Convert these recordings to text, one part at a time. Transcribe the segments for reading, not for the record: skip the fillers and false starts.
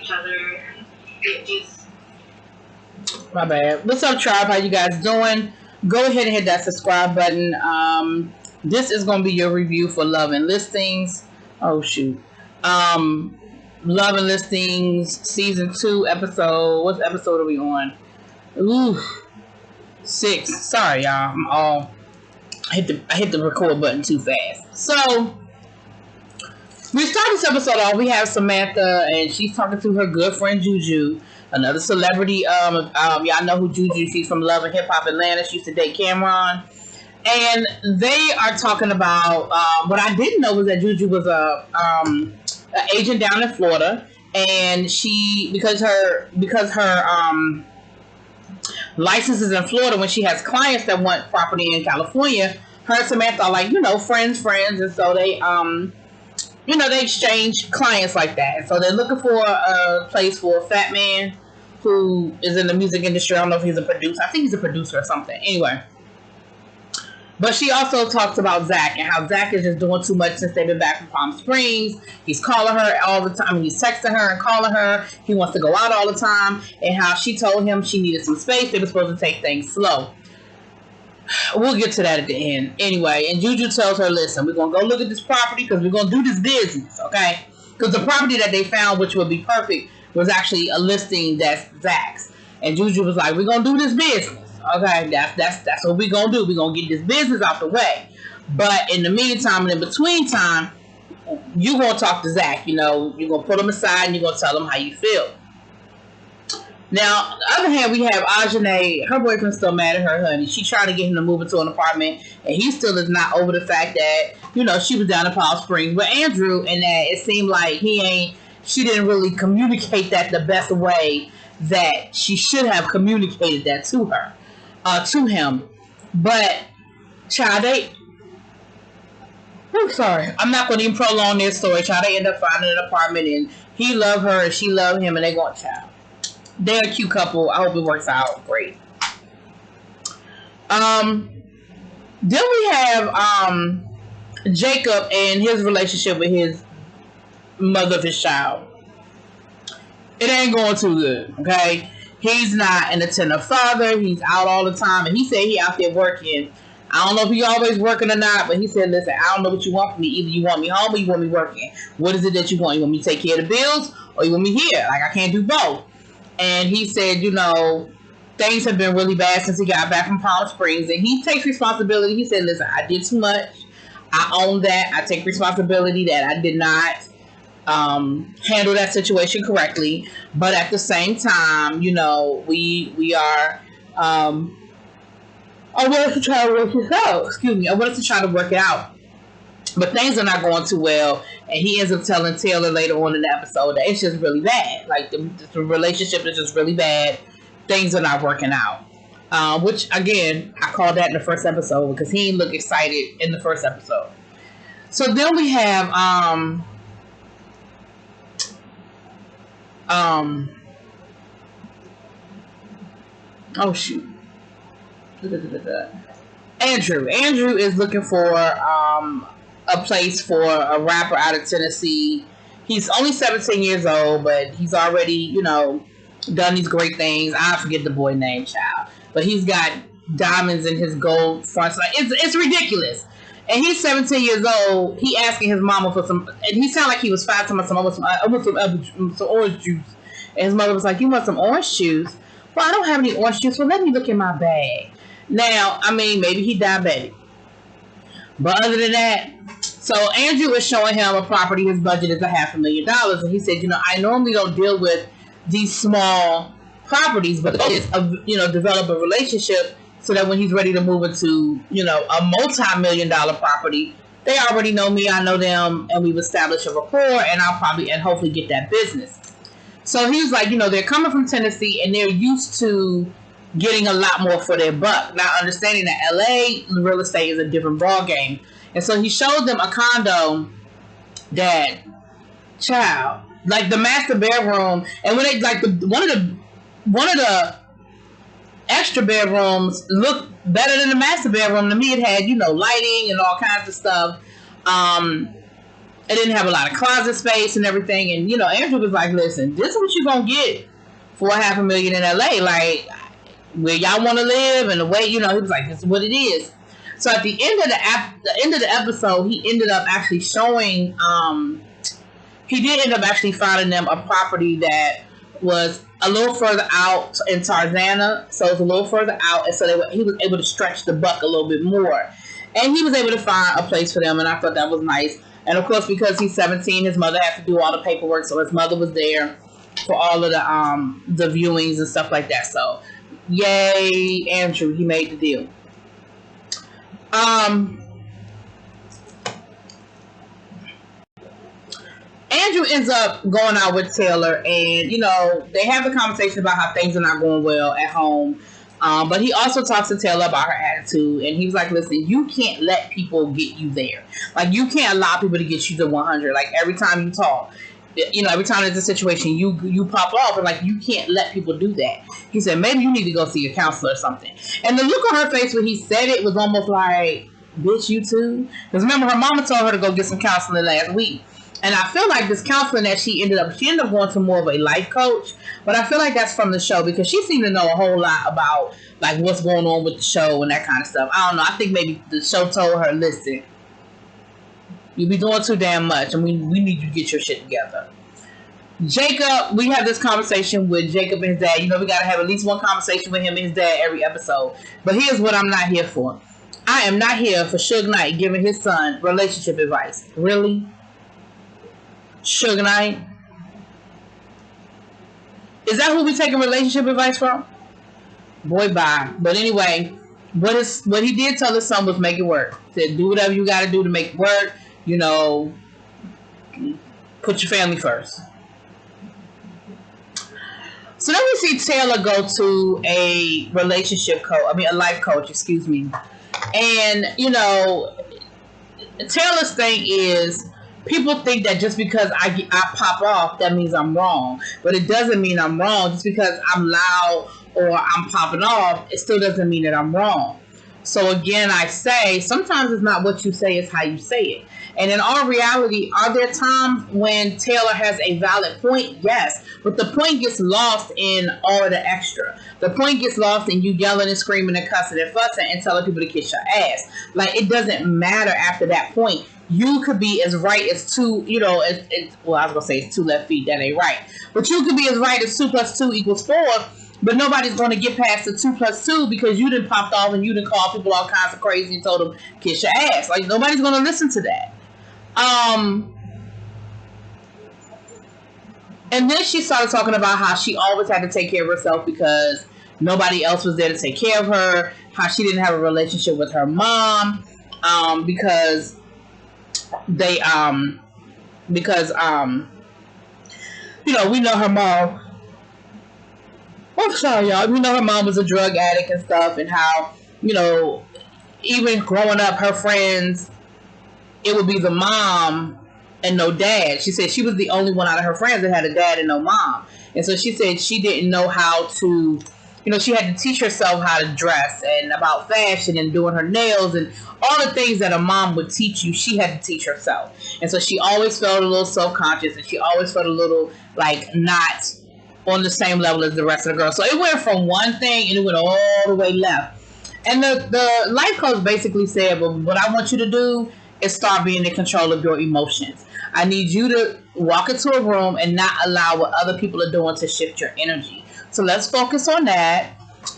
each other. It just... My bad. What's up, tribe? How you guys doing? Go ahead and hit that subscribe button. This is going to be your review for Love and Listings. Oh, shoot. Love and Listings, Season 2, episode... What episode are we on? Ooh, 6. Sorry, y'all. I hit the record button too fast. So, we start this episode off. We have Samantha, and she's talking to her good friend Juju, another celebrity. Y'all know who Juju? She's from Love and Hip Hop Atlanta. She used to date Cameron, and they are talking about. What I didn't know was that Juju was an agent down in Florida, and she because her license is in Florida. When she has clients that want property in California, her and Samantha are like, friends, and so they they exchange clients like that. And so they're looking for a place for a fat man who is in the music industry. I don't know if he's a producer. I think he's a producer or something. Anyway. But she also talks about Zach and how Zach is just doing too much since they've been back from Palm Springs. He's calling her all the time. He's texting her and calling her. He wants to go out all the time. And how she told him she needed some space. They were supposed to take things slow. We'll get to that at the end. Anyway, and Juju tells her, listen, we're going to go look at this property because we're going to do this business, okay? Because the property that they found, which would be perfect, was actually a listing that's Zach's. And Juju was like, we're going to do this business. Okay, that's what we're going to do. We're going to get this business out the way. But in the meantime and in between time, you're going to talk to Zach. You're going to put him aside and you're going to tell him how you feel. Now, on the other hand, we have Ajane. Her boyfriend's still mad at her, honey. She's trying to get him to move into an apartment, and he still is not over the fact that, she was down in Palm Springs with Andrew, and that it seemed like she didn't really communicate that the best way that she should have communicated that to him. But, child, I'm sorry. I'm not going to even prolong their story, child. They end up finding an apartment, and he loved her, and she loved him, and they going, child. They're a cute couple. I hope it works out great. Then we have Jacob and his relationship with his mother of his child. It ain't going too good, okay? He's not an attentive father. He's out all the time. And he said he out there working. I don't know if he always working or not, but he said, listen, I don't know what you want from me. Either you want me home or you want me working. What is it that you want? You want me to take care of the bills or you want me here? Like, I can't do both. And he said, things have been really bad since he got back from Palm Springs. And he takes responsibility. He said, listen, I did too much. I own that. I take responsibility that I did not handle that situation correctly. But at the same time, we are... I wanted to try to work it out. Excuse me. I wanted to try to work it out. But things are not going too well. And he ends up telling Taylor later on in the episode that it's just really bad. Like, the relationship is just really bad. Things are not working out. Which, again, I called that in the first episode because he didn't look excited in the first episode. So then we have... oh, shoot. Andrew is looking for a place for a rapper out of Tennessee. He's only 17 years old, but he's already, done these great things. I forget the boy name, child. But he's got diamonds in his gold fronts. Like, it's ridiculous. And he's 17 years old. He asking his mama for some, and he sounded like he was 5 times some orange juice. And his mother was like, you want some orange juice? Well, I don't have any orange juice. Well, let me look in my bag. Now, maybe he diabetic. But other than that, so Andrew is showing him a property. His budget is $500,000. And he said, I normally don't deal with these small properties, but it's, develop a relationship so that when he's ready to move into, a multi-million-dollar property, they already know me, I know them, and we've established a rapport, and I'll probably and hopefully get that business. So he was like, they're coming from Tennessee, and they're used to getting a lot more for their buck. Now, understanding that LA real estate is a different ball game. And so he showed them a condo that, child, like the master bedroom, and when they like one of the extra bedrooms looked better than the master bedroom to me. It had, lighting and all kinds of stuff. It didn't have a lot of closet space and everything. And, you know, Andrew was like, listen, this is what you're going to get for $500,000 in LA. Like, where y'all want to live and the way, you know, he was like, this is what it is. So at the end of the episode, he ended up actually showing, he did end up actually finding them a property that was a little further out in Tarzana. So it's a little further out. And so he was able to stretch the buck a little bit more. And he was able to find a place for them. And I thought that was nice. And of course, because he's 17, his mother had to do all the paperwork. So his mother was there for all of the viewings and stuff like that. So, yay, Andrew, he made the deal. Andrew ends up going out with Taylor, and, you know, they have the conversation about how things are not going well at home. But he also talks to Taylor about her attitude, and he was like, listen, you can't let people get you there. Like, you can't allow people to get you to 100. Like, every time you talk, you know, every time there's a situation, you pop off, and, like, you can't let people do that. He said, maybe you need to go see a counselor or something. And the look on her face when he said it was almost like, bitch, you too? Because remember, her mama told her to go get some counseling last week. And I feel like this counseling that she ended up going to more of a life coach. But I feel like that's from the show because she seemed to know a whole lot about like what's going on with the show and that kind of stuff. I don't know. I think maybe the show told her, listen, you be doing too damn much and we need you to get your shit together. Jacob, we have this conversation with Jacob and his dad. You know, we got to have at least one conversation with him and his dad every episode. But here's what I'm not here for. I am not here for Suge Knight giving his son relationship advice. Really? Suge Knight? Is that who we taking relationship advice from? Boy, bye. But anyway, what he did tell his son was make it work. He said, do whatever you got to do to make it work. You know, put your family first. So then we see Taylor go to a a life coach, excuse me. And, you know, Taylor's thing is, people think that just because I pop off, that means I'm wrong. But it doesn't mean I'm wrong. Just because I'm loud or I'm popping off, it still doesn't mean that I'm wrong. So again, I say, sometimes it's not what you say, it's how you say it. And in all reality, are there times when Taylor has a valid point? Yes. But the point gets lost in all of the extra. The point gets lost in you yelling and screaming and cussing and fussing and telling people to kiss your ass. Like, it doesn't matter after that point. You could be as right as two, you know, well, I was going to say it's 2 left feet. That ain't right. But you could be as right as 2 + 2 = 4. But nobody's going to get past the 2 + 2 because you done popped off and you done called people all kinds of crazy and told them kiss your ass. Like, nobody's going to listen to that. And then she started talking about how she always had to take care of herself because nobody else was there to take care of her. How she didn't have a relationship with her mom because they you know, we know her mom. I'm sorry, y'all. We know her mom was a drug addict and stuff, and how, you know, even growing up, her friends, it would be the mom and no dad. She said she was the only one out of her friends that had a dad and no mom. And so she said she didn't know how to, you know, she had to teach herself how to dress and about fashion and doing her nails and all the things that a mom would teach you, she had to teach herself. And so she always felt a little self-conscious and she always felt a little like not on the same level as the rest of the girls. So it went from one thing and it went all the way left. And the life coach basically said, well, what I want you to do is start being in control of your emotions. I need you to walk into a room and not allow what other people are doing to shift your energy. So let's focus on that.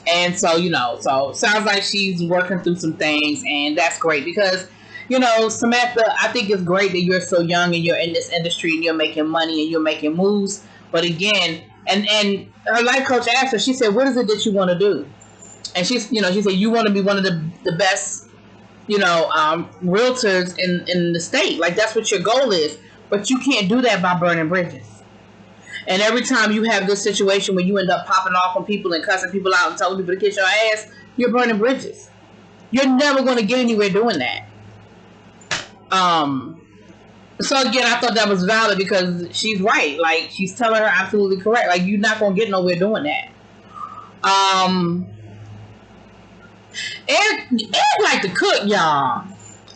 And so, you know, so sounds like she's working through some things, and that's great because, you know, Samantha, I think it's great that you're so young and you're in this industry and you're making money and you're making moves. But again, and her life coach asked her, she said, what is it that you want to do? And she's, you know, she said, you want to be one of the best, you know, realtors in the state. Like, that's what your goal is. But you can't do that by burning bridges. And every time you have this situation where you end up popping off on people and cussing people out and telling people to kiss your ass, you're burning bridges. You're never going to get anywhere doing that. So again, I thought that was valid because she's right. Like, she's telling her absolutely correct. Like, you're not going to get nowhere doing that. Eric like to cook, y'all.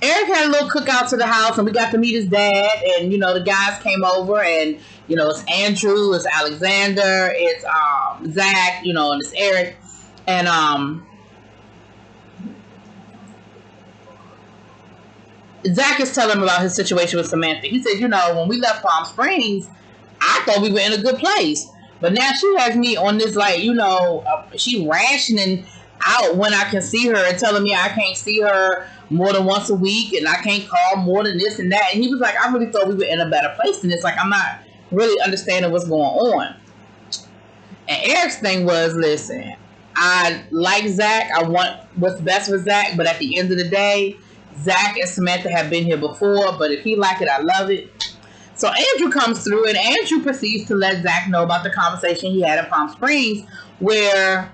Eric had a little cookout to the house, and we got to meet his dad. And the guys came over, and it's Andrew, it's Alexander, it's Zach, and it's Eric, and Zach is telling him about his situation with Samantha. He said, when we left Palm Springs, I thought we were in a good place. But now she has me on this, like, she rationing out when I can see her and telling me I can't see her more than once a week and I can't call more than this and that. And he was like, I really thought we were in a better place than this. Like, I'm not really understanding what's going on. And Eric's thing was, listen, I like Zach. I want what's best for Zach. But at the end of the day, Zach and Samantha have been here before. But if he like it, I love it. So Andrew comes through, and Andrew proceeds to let Zach know about the conversation he had in Palm Springs, where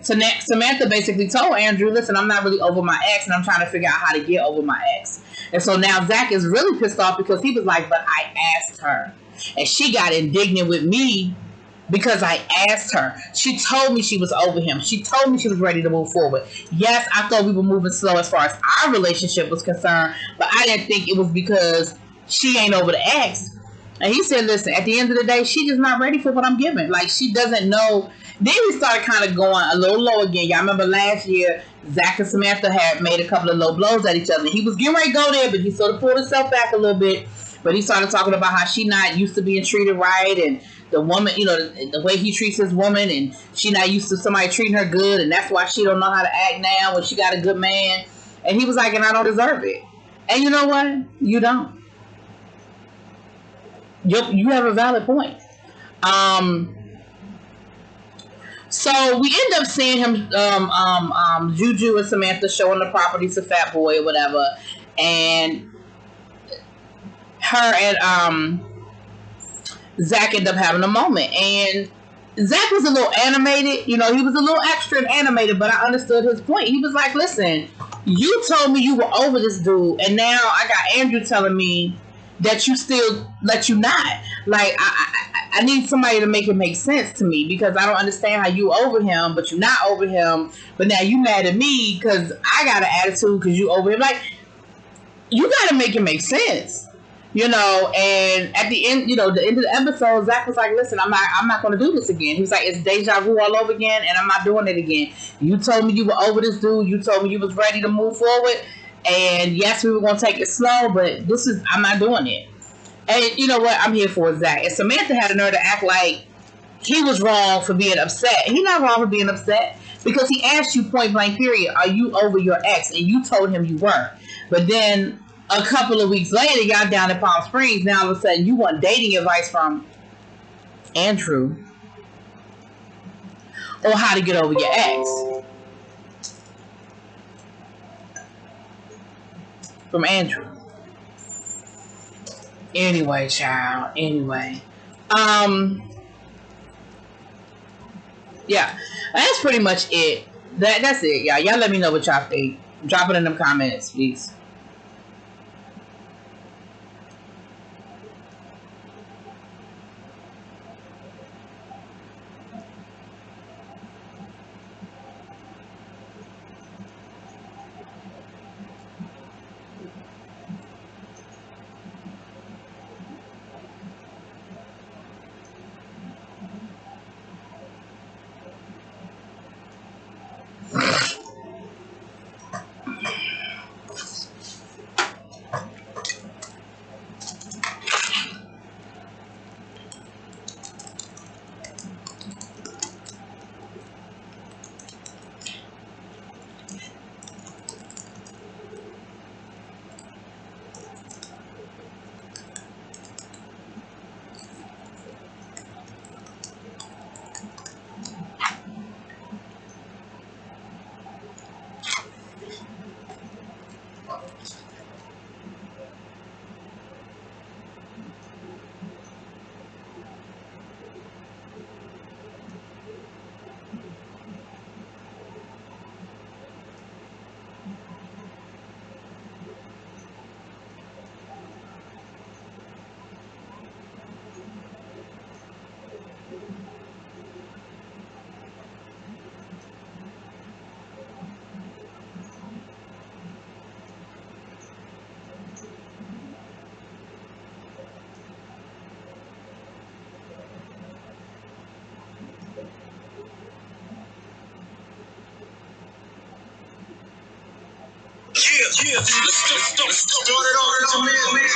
Samantha basically told Andrew, listen, I'm not really over my ex, and I'm trying to figure out how to get over my ex. And so now Zach is really pissed off because he was like, but I asked her. And she got indignant with me because I asked her. She told me she was over him. She told me she was ready to move forward. Yes, I thought we were moving slow as far as our relationship was concerned, but I didn't think it was because she ain't over the ex. And he said, listen, at the end of the day, she just not ready for what I'm giving. Like, she doesn't know. Then we started kind of going a little low again. Y'all remember last year, Zach and Samantha had made a couple of low blows at each other. He was getting ready to go there, but he sort of pulled himself back a little bit. But he started talking about how she not used to being treated right, and the woman, the way he treats his woman, and she not used to somebody treating her good, and that's why she don't know how to act now when she got a good man. And he was like, and I don't deserve it. And you know what? You don't. You have a valid point. So we end up seeing him, Juju and Samantha showing the property to Fat Boy or whatever, and her and Zach end up having a moment. And Zach was a little animated, he was a little extra and animated, but I understood his point. He was like, listen, you told me you were over this dude, and now I got Andrew telling me that you not. Like, I need somebody to make it make sense to me, because I don't understand how you over him, but you're not over him, but now you mad at me because I got an attitude because you over him. Like, you got to make it make sense. And at the end, the end of the episode, Zach was like, listen, I'm not going to do this again. He was like, it's deja vu all over again, and I'm not doing it again. You told me you were over this dude. You told me you was ready to move forward. And yes, we were going to take it slow, but I'm not doing it. And you know what? I'm here for Zach. And Samantha had a nerve to act like he was wrong for being upset. He's not wrong for being upset, because he asked you point blank period, are you over your ex? And you told him you were. But then a couple of weeks later, y'all down in Palm Springs. Now all of a sudden you want dating advice from Andrew on how to get over your ex. From Andrew. Anyway, child. Anyway. Yeah. That's pretty much it. That's it, y'all. Y'all let me know what y'all think. Drop it in the comments, please. Yeah, let's go. Start it off with your man.